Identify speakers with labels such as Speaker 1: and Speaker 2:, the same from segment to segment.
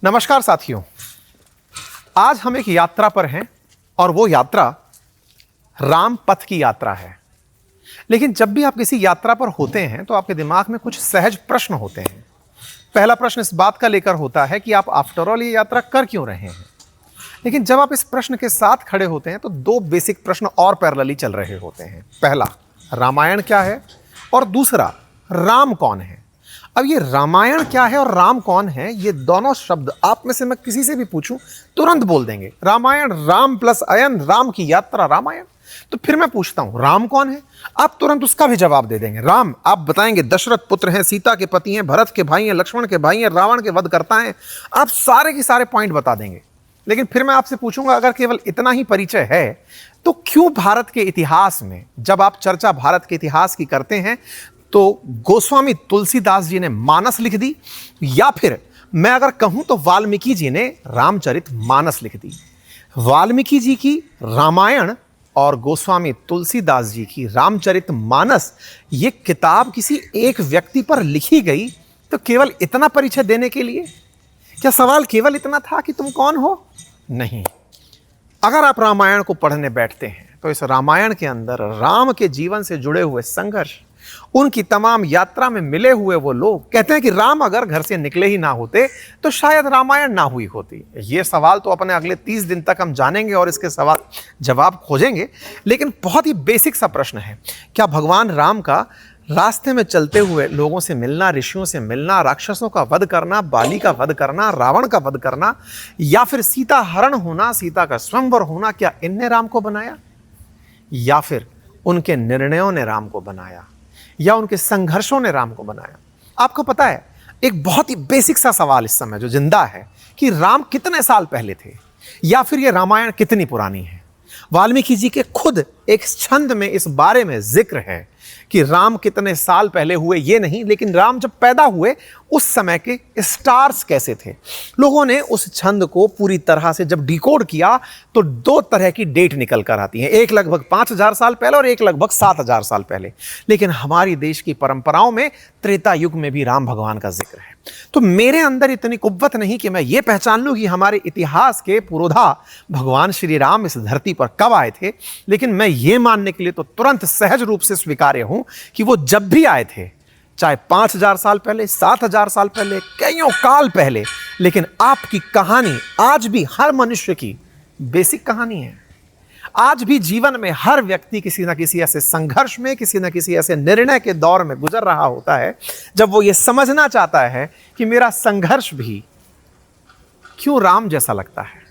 Speaker 1: नमस्कार साथियों, आज हम एक यात्रा पर हैं और वो यात्रा राम पथ की यात्रा है। लेकिन जब भी आप किसी यात्रा पर होते हैं तो आपके दिमाग में कुछ सहज प्रश्न होते हैं। पहला प्रश्न इस बात का लेकर होता है कि आप आफ्टर ऑल ये यात्रा कर क्यों रहे हैं। लेकिन जब आप इस प्रश्न के साथ खड़े होते हैं तो दो बेसिक प्रश्न और पैरेलली चल रहे होते हैं। पहला, रामायण क्या है, और दूसरा, राम कौन है। अब ये रामायण क्या है और राम कौन है, ये दोनों शब्द आप में से मैं किसी से भी पूछूं तुरंत बोल देंगे। रामायण, राम प्लस अयन, राम की यात्रा रामायण। तो फिर मैं पूछता हूं राम कौन है, आप तुरंत उसका भी जवाब दे देंगे। राम आप बताएंगे दशरथ पुत्र हैं, सीता के पति हैं, भरत के भाई हैं, लक्ष्मण के भाई हैं, रावण के वध करता है। आप सारे के सारे पॉइंट बता देंगे। लेकिन फिर मैं आपसे पूछूंगा अगर केवल इतना ही परिचय है तो क्यों भारत के इतिहास में, जब आप चर्चा भारत के इतिहास की करते हैं तो गोस्वामी तुलसीदास जी ने मानस लिख दी, या फिर मैं अगर कहूं तो वाल्मीकि जी ने रामचरित मानस लिख दी। वाल्मीकि जी की रामायण और गोस्वामी तुलसीदास जी की रामचरित मानस, ये किताब किसी एक व्यक्ति पर लिखी गई तो केवल इतना परिचय देने के लिए? क्या सवाल केवल इतना था कि तुम कौन हो? नहीं। अगर आप रामायण को पढ़ने बैठते हैं तो इस रामायण के अंदर राम के जीवन से जुड़े हुए संघर्ष, उनकी तमाम यात्रा में मिले हुए वो लोग, कहते हैं कि राम अगर घर से निकले ही ना होते तो शायद रामायण ना हुई होती। ये सवाल तो अपने अगले 30 दिन तक हम जानेंगे और इसके सवाल जवाब खोजेंगे। लेकिन बहुत ही बेसिक सा प्रश्न है, क्या भगवान राम का रास्ते में चलते हुए लोगों से मिलना, ऋषियों से मिलना, राक्षसों का वध करना, बाली का वध करना, रावण का वध करना, या फिर सीता हरण होना, सीता का स्वयंवर होना, क्या इनने राम को बनाया, या फिर उनके निर्णयों ने राम को बनाया, या उनके संघर्षों ने राम को बनाया? आपको पता है एक बहुत ही बेसिक सा सवाल इस समय जो जिंदा है कि राम कितने साल पहले थे, या फिर ये रामायण कितनी पुरानी है। वाल्मीकि जी के खुद एक छंद में इस बारे में जिक्र है कि राम कितने साल पहले हुए, ये नहीं, लेकिन राम जब पैदा हुए उस समय के स्टार्स कैसे थे। लोगों ने उस छंद को पूरी तरह से जब डिकोड किया तो दो तरह की डेट निकल कर आती है, एक लगभग 5000 साल पहले और एक लगभग 7000 साल पहले। लेकिन हमारी देश की परंपराओं में त्रेता युग में भी राम भगवान का जिक्र है। तो मेरे अंदर इतनी कुव्वत नहीं कि मैं ये पहचान लूं कि हमारे इतिहास के पुरोधा भगवान श्री राम इस धरती पर कब आए थे, लेकिन मैं ये मानने के लिए तो तुरंत सहज रूप से स्वीकार्य हूं कि वो जब भी आए थे, चाहे 5000 साल पहले, 7000 साल पहले, कईयों काल पहले, लेकिन आपकी कहानी आज भी हर मनुष्य की बेसिक कहानी है। आज भी जीवन में हर व्यक्ति किसी ना किसी ऐसे संघर्ष में, किसी ना किसी ऐसे निर्णय के दौर में गुजर रहा होता है जब वो ये समझना चाहता है कि मेरा संघर्ष भी क्यों राम जैसा लगता है,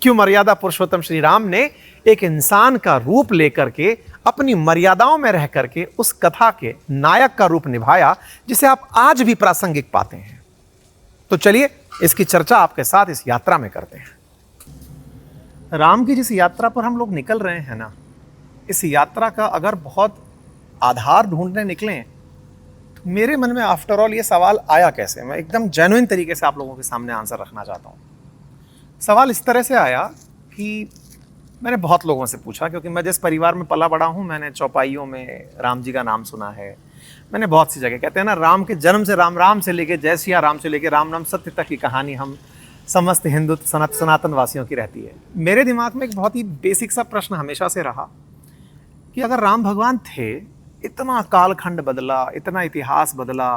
Speaker 1: क्यों मर्यादा पुरुषोत्तम श्री राम ने एक इंसान का रूप लेकर के अपनी मर्यादाओं में रह करके उस कथा के नायक का रूप निभाया जिसे आप आज भी प्रासंगिक पाते हैं। तो चलिए इसकी चर्चा आपके साथ इस यात्रा में करते हैं। राम की जिस यात्रा पर हम लोग निकल रहे हैं ना, इस यात्रा का अगर बहुत आधार ढूंढने निकलें तो मेरे मन में आफ्टर ऑल ये सवाल आया कैसे, मैं एकदम जेन्युइन तरीके से आप लोगों के सामने आंसर रखना चाहता हूँ। सवाल इस तरह से आया कि मैंने बहुत लोगों से पूछा, क्योंकि मैं जिस परिवार में पला बड़ा हूँ, मैंने चौपाइयों में राम जी का नाम सुना है। मैंने बहुत सी जगह, कहते हैं ना, राम के जन्म से राम, राम से लेके जय सिया राम से लेके राम नाम सत्य तक की कहानी हम समस्त हिंदू सनातन वासियों की रहती है। मेरे दिमाग में एक बहुत ही बेसिक सा प्रश्न हमेशा से रहा कि अगर राम भगवान थे, इतना कालखंड बदला, इतना इतिहास बदला,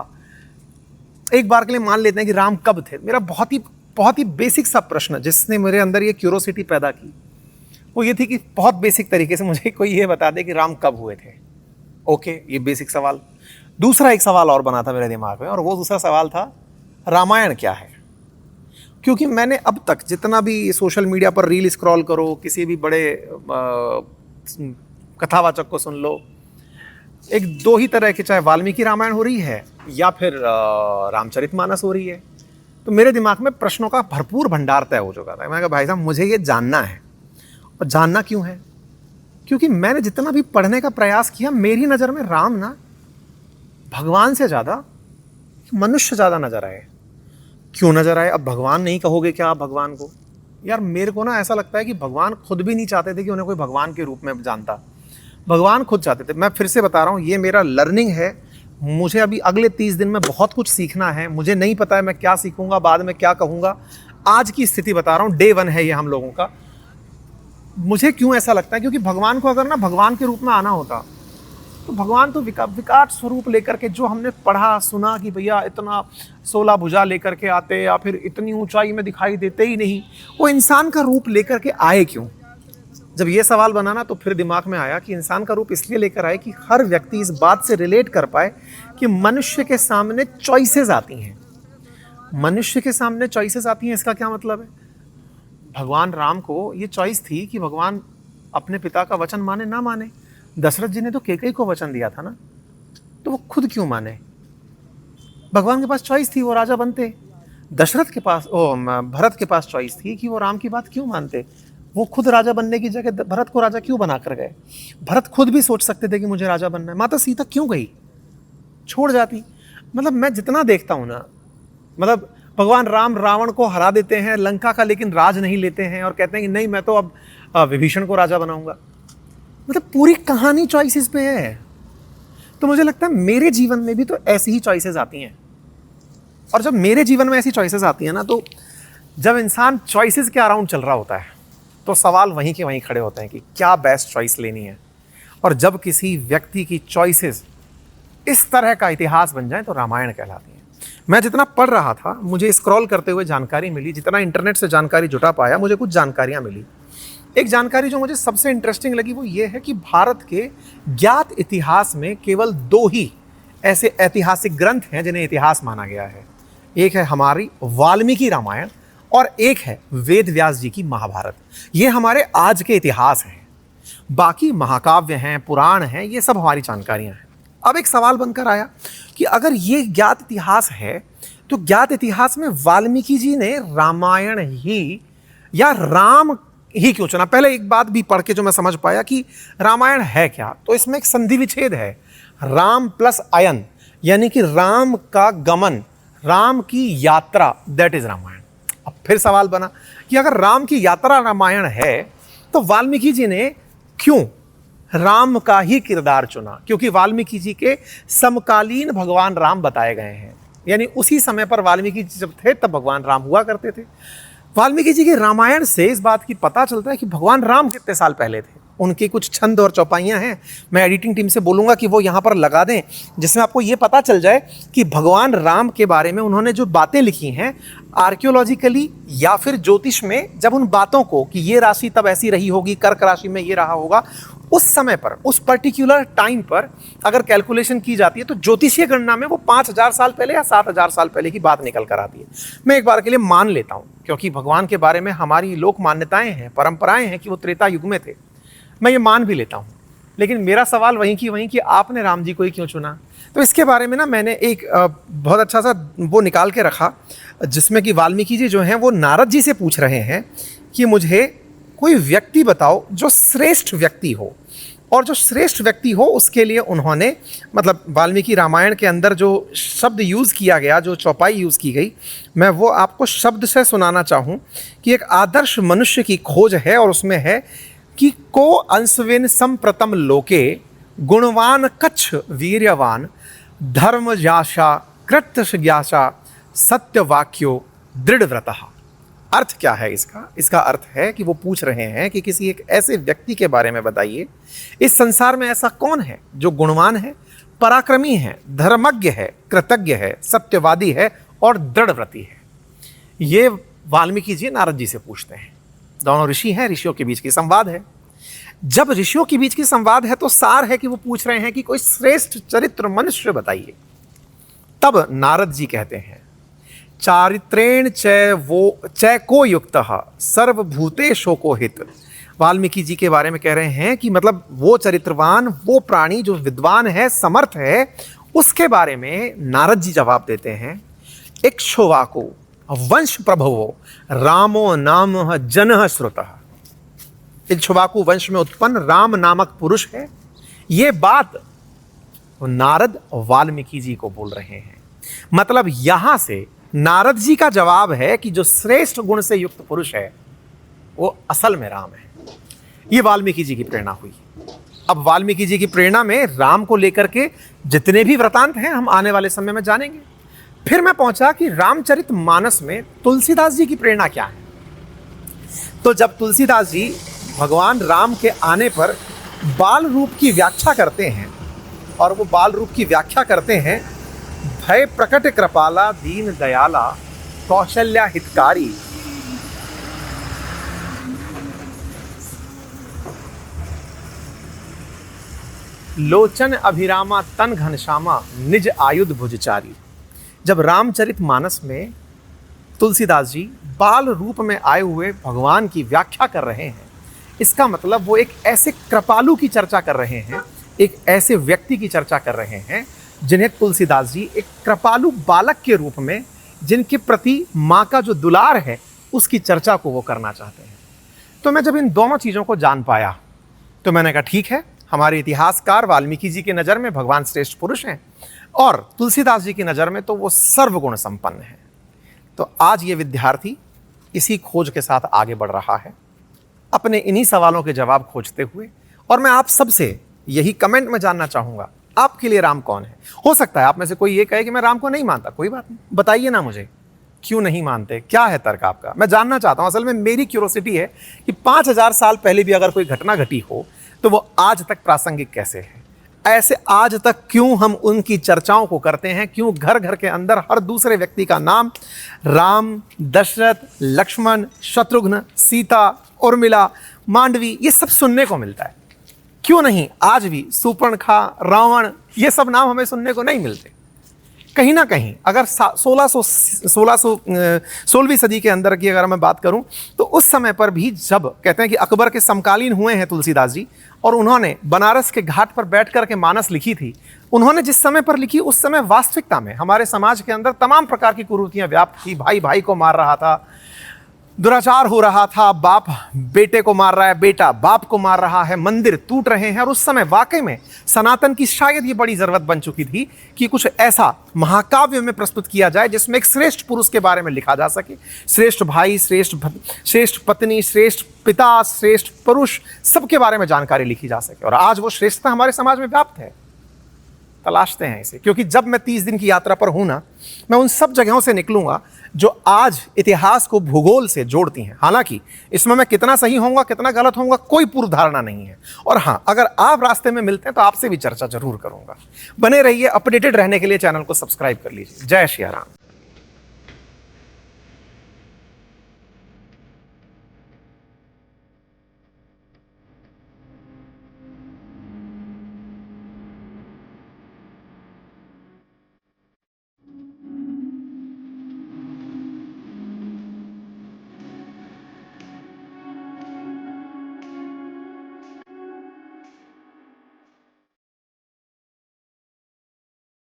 Speaker 1: एक बार के लिए मान लेते हैं कि राम कब थे। मेरा बहुत ही बेसिक सा प्रश्न जिसने मेरे अंदर ये क्यूरोसिटी पैदा की वो ये थी कि बहुत बेसिक तरीके से मुझे कोई ये बता दे कि राम कब हुए थे। ओके, ये बेसिक सवाल। दूसरा एक सवाल और बना था मेरे दिमाग में, और वो दूसरा सवाल था रामायण क्या है। क्योंकि मैंने अब तक जितना भी सोशल मीडिया पर रील स्क्रॉल करो, किसी भी बड़े कथावाचक को सुन लो, एक दो ही तरह के, चाहे वाल्मीकि रामायण हो रही है या फिर रामचरितमानस हो रही है। तो मेरे दिमाग में प्रश्नों का भरपूर भंडार तय हो चुका था। मैंने कहा भाई साहब मुझे ये जानना है। और जानना क्यों है? क्योंकि मैंने जितना भी पढ़ने का प्रयास किया, मेरी नज़र में राम ना भगवान से ज़्यादा मनुष्य ज़्यादा नजर आए। क्यों नजर आए? अब भगवान नहीं कहोगे क्या आप भगवान को? यार मेरे को ना ऐसा लगता है कि भगवान खुद भी नहीं चाहते थे कि उन्हें कोई भगवान के रूप में जानता। भगवान खुद चाहते थे। मैं फिर से बता रहा हूँ, ये मेरा लर्निंग है, मुझे अभी अगले 30 दिन में बहुत कुछ सीखना है, मुझे नहीं पता है मैं क्या सीखूंगा, बाद में क्या कहूँगा। आज की स्थिति बता रहा हूँ, डे 1 है ये हम लोगों का। मुझे क्यों ऐसा लगता है, क्योंकि भगवान को अगर ना भगवान के रूप में आना होता तो भगवान तो विकराट स्वरूप लेकर के, जो हमने पढ़ा सुना कि भैया इतना 16 भुजा लेकर के आते या फिर इतनी ऊंचाई में दिखाई देते ही नहीं, वो इंसान का रूप लेकर के आए क्यों? जब ये सवाल बना ना तो फिर दिमाग में आया कि इंसान का रूप इसलिए लेकर आए कि हर व्यक्ति इस बात से रिलेट कर पाए कि मनुष्य के सामने चॉइसेस आती हैं। मनुष्य के सामने चॉइसेस आती हैं, इसका क्या मतलब है? भगवान राम को ये चॉइस थी कि भगवान अपने पिता का वचन माने ना माने। दशरथ जी ने तो कैकेयी को वचन दिया था ना, तो वो खुद क्यों माने? भगवान के पास चॉइस थी, वो राजा बनते। दशरथ के पास भरत के पास चॉइस थी कि वो राम की बात क्यों मानते। वो खुद राजा बनने की जगह भरत को राजा क्यों बना कर गए? भरत खुद भी सोच सकते थे कि मुझे राजा बनना है। माता सीता क्यों गई? छोड़ जाती। मतलब मैं जितना देखता हूं ना, मतलब भगवान राम रावण को हरा देते हैं लंका का, लेकिन राज नहीं लेते हैं और कहते हैं कि नहीं मैं तो अब विभीषण को राजा बनाऊंगा। मतलब पूरी कहानी चॉइसेस पे है। तो मुझे लगता है मेरे जीवन में भी तो ऐसी ही चॉइसेस आती हैं। और जब मेरे जीवन में ऐसी चॉइसेस आती हैं ना, तो जब इंसान चॉइसेस के अराउंड चल रहा होता है तो सवाल वहीं के वहीं खड़े होते हैं कि क्या बेस्ट चॉइस लेनी है। और जब किसी व्यक्ति की चॉइसेस इस तरह का इतिहास बन जाए तो रामायण कहलाती है। मैं जितना पढ़ रहा था, मुझे स्क्रॉल करते हुए जानकारी मिली, जितना इंटरनेट से जानकारी जुटा पाया, मुझे कुछ जानकारियां मिली। एक जानकारी जो मुझे सबसे इंटरेस्टिंग लगी वो ये है कि भारत के ज्ञात इतिहास में केवल 2 ही ऐसे ऐतिहासिक ग्रंथ हैं जिन्हें इतिहास माना गया है। एक है हमारी वाल्मीकि रामायण और एक है वेद व्यास जी की महाभारत। ये हमारे आज के इतिहास हैं। बाकी महाकाव्य हैं, पुराण हैं, ये सब हमारी जानकारियां हैं। अब एक सवाल बनकर आया कि अगर ये ज्ञात इतिहास है तो ज्ञात इतिहास में वाल्मीकि जी ने रामायण ही या राम ही क्यों चुना? पहले एक बात भी पढ़ के जो मैं समझ पाया कि रामायण है क्या, तो इसमें एक संधि विच्छेद है, राम प्लस अयन, यानी कि राम का गमन, राम की यात्रा, दैट इज रामायण। अब फिर सवाल बना कि अगर राम की यात्रा रामायण है तो वाल्मीकि जी ने क्यों राम का ही किरदार चुना? क्योंकि वाल्मीकि जी के समकालीन भगवान राम बताए गए हैं, यानी उसी समय पर वाल्मीकि जी जब थे तब भगवान राम हुआ करते थे। वाल्मीकि जी के रामायण से इस बात की पता चलता है कि भगवान राम कितने साल पहले थे। उनकी कुछ छंद और चौपाइयाँ हैं, मैं एडिटिंग टीम से बोलूँगा कि वो यहाँ पर लगा दें, जिसमें आपको ये पता चल जाए कि भगवान राम के बारे में उन्होंने जो बातें लिखी हैं आर्कियोलॉजिकली या फिर ज्योतिष में, जब उन बातों को कि ये राशि तब ऐसी रही होगी, कर्क राशि में ये रहा होगा, उस समय पर, उस पर्टिकुलर टाइम पर अगर कैलकुलेशन की जाती है तो ज्योतिषीय गणना में वो 5000 साल पहले या 7000 साल पहले की बात निकल कर आती है। मैं एक बार के लिए मान लेता हूँ, क्योंकि भगवान के बारे में हमारी लोक मान्यताएं हैं, परंपराएं हैं कि वो त्रेता युग में थे, मैं ये मान भी लेता हूँ। लेकिन मेरा सवाल वहीं की वहीं कि आपने राम जी को ही क्यों चुना? तो इसके बारे में ना मैंने एक बहुत अच्छा सा वो निकाल के रखा, जिसमें कि वाल्मीकि जी जो हैं वो नारद जी से पूछ रहे हैं कि मुझे कोई व्यक्ति बताओ जो श्रेष्ठ व्यक्ति हो, और जो श्रेष्ठ व्यक्ति हो उसके लिए उन्होंने, मतलब वाल्मीकि रामायण के अंदर जो शब्द यूज़ किया गया, जो चौपाई यूज़ की गई, मैं वो आपको शब्द से सुनाना चाहूँ कि एक आदर्श मनुष्य की खोज है, और उसमें है कि को अंशविन संप्रतम लोके गुणवान कच्छ वीर्यवान धर्म जाशा कृत्यज्ञासा सत्यवाक्यो दृढ़व्रतः। अर्थ क्या है इसका? इसका अर्थ है कि वो पूछ रहे हैं कि किसी एक ऐसे व्यक्ति के बारे में बताइए, इस संसार में ऐसा कौन है जो गुणवान है, पराक्रमी है, धर्मज्ञ है, कृतज्ञ है, सत्यवादी है और दृढ़व्रती है। ये वाल्मीकि जी नारद जी से पूछते हैं। दोनों ऋषि हैं, ऋषियों के बीच की संवाद है। जब ऋषियों के बीच की संवाद है तो सार है कि वो पूछ रहे हैं कि कोई श्रेष्ठ चरित्र मनुष्य बताइए। तब नारद जी कहते हैं, चारित्रेण चैको युक्तः सर्वभूतेषु को हित। वाल्मीकि जी के बारे में कह रहे हैं कि मतलब वो चरित्रवान, वो प्राणी जो विद्वान है, समर्थ है, उसके बारे में नारद जी जवाब देते हैं। इक्ष्वाकु वंश प्रभवो रामो नाम जनः श्रुतः। इक्ष्वाकु वंश में उत्पन्न राम नामक पुरुष है। ये बात नारद वाल्मीकि जी को बोल रहे हैं। मतलब यहां से नारद जी का जवाब है कि जो श्रेष्ठ गुण से युक्त पुरुष है वो असल में राम है। ये वाल्मीकि जी की प्रेरणा हुई। अब वाल्मीकि जी की प्रेरणा में राम को लेकर के जितने भी वृतांत हैं हम आने वाले समय में जानेंगे। फिर मैं पहुंचा कि रामचरितमानस में तुलसीदास जी की प्रेरणा क्या है। तो जब तुलसीदास जी भगवान राम के आने पर बाल रूप की व्याख्या करते हैं, और वो बाल रूप की व्याख्या करते हैं, भय प्रकट कृपाला दीन दयाला कौशल्या हितकारी, लोचन अभिरामा तन घनश्यामा निज आयुध भुजचारी। जब रामचरितमानस में तुलसीदास जी बाल रूप में आए हुए भगवान की व्याख्या कर रहे हैं, इसका मतलब वो एक ऐसे कृपालु की चर्चा कर रहे हैं, एक ऐसे व्यक्ति की चर्चा कर रहे हैं जिन्हें तुलसीदास जी एक कृपालु बालक के रूप में, जिनके प्रति माँ का जो दुलार है उसकी चर्चा को वो करना चाहते हैं। तो मैं जब इन दोनों चीज़ों को जान पाया तो मैंने कहा ठीक है, हमारे इतिहासकार वाल्मीकि जी की नज़र में भगवान श्रेष्ठ पुरुष हैं और तुलसीदास जी की नज़र में तो वो सर्वगुण संपन्न है। तो आज ये विद्यार्थी इसी खोज के साथ आगे बढ़ रहा है, अपने इन्हीं सवालों के जवाब खोजते हुए। और मैं आप सबसे यही कमेंट में जानना चाहूँगा, आपके लिए राम कौन है? हो सकता है आप में से कोई ये कहे कि मैं राम को नहीं मानता, कोई बात नहीं, बताइए ना मुझे क्यों नहीं मानते, क्या है तर्क आपका? मैं जानना चाहता हूँ। असल में मेरी क्यूरोसिटी है कि 5000 साल पहले भी अगर कोई घटना घटी हो तो वो आज तक प्रासंगिक कैसे है, ऐसे आज तक क्यों हम उनकी चर्चाओं को करते हैं, क्यों घर घर के अंदर हर दूसरे व्यक्ति का नाम राम, दशरथ, लक्ष्मण, शत्रुघ्न, सीता, उर्मिला, मांडवी, ये सब सुनने को मिलता है? क्यों नहीं आज भी सुपर्णखा, रावण, ये सब नाम हमें सुनने को नहीं मिलते? कहीं ना कहीं अगर 16वीं सदी के अंदर की अगर मैं बात करूं तो उस समय पर भी, जब कहते हैं कि अकबर के समकालीन हुए हैं तुलसीदास जी, और उन्होंने बनारस के घाट पर बैठ कर के मानस लिखी थी, उन्होंने जिस समय पर लिखी उस समय वास्तविकता में हमारे समाज के अंदर तमाम प्रकार की कुरीतियां व्याप्त थी। भाई भाई को मार रहा था, दुराचार हो रहा था, बाप बेटे को मार रहा है, बेटा बाप को मार रहा है, मंदिर टूट रहे हैं। और उस समय वाकई में सनातन की शायद ये बड़ी जरूरत बन चुकी थी कि कुछ ऐसा महाकाव्य में प्रस्तुत किया जाए जिसमें एक श्रेष्ठ पुरुष के बारे में लिखा जा सके, श्रेष्ठ भाई, श्रेष्ठ पत्नी, श्रेष्ठ पिता, श्रेष्ठ पुरुष, सबके बारे में जानकारी लिखी जा सके। और आज वो श्रेष्ठता हमारे समाज में व्याप्त है, तलाशते हैं इसे। क्योंकि जब मैं 30 दिन की यात्रा पर हूं ना, मैं उन सब जगहों से निकलूंगा जो आज इतिहास को भूगोल से जोड़ती हैं। हालांकि इसमें मैं कितना सही होऊंगा, कितना गलत होऊंगा, कोई पूर्व धारणा नहीं है। और हाँ, अगर आप रास्ते में मिलते हैं तो आपसे भी चर्चा जरूर करूंगा। बने रहिए, अपडेटेड रहने के लिए चैनल को सब्सक्राइब कर लीजिए। जय श्री राम।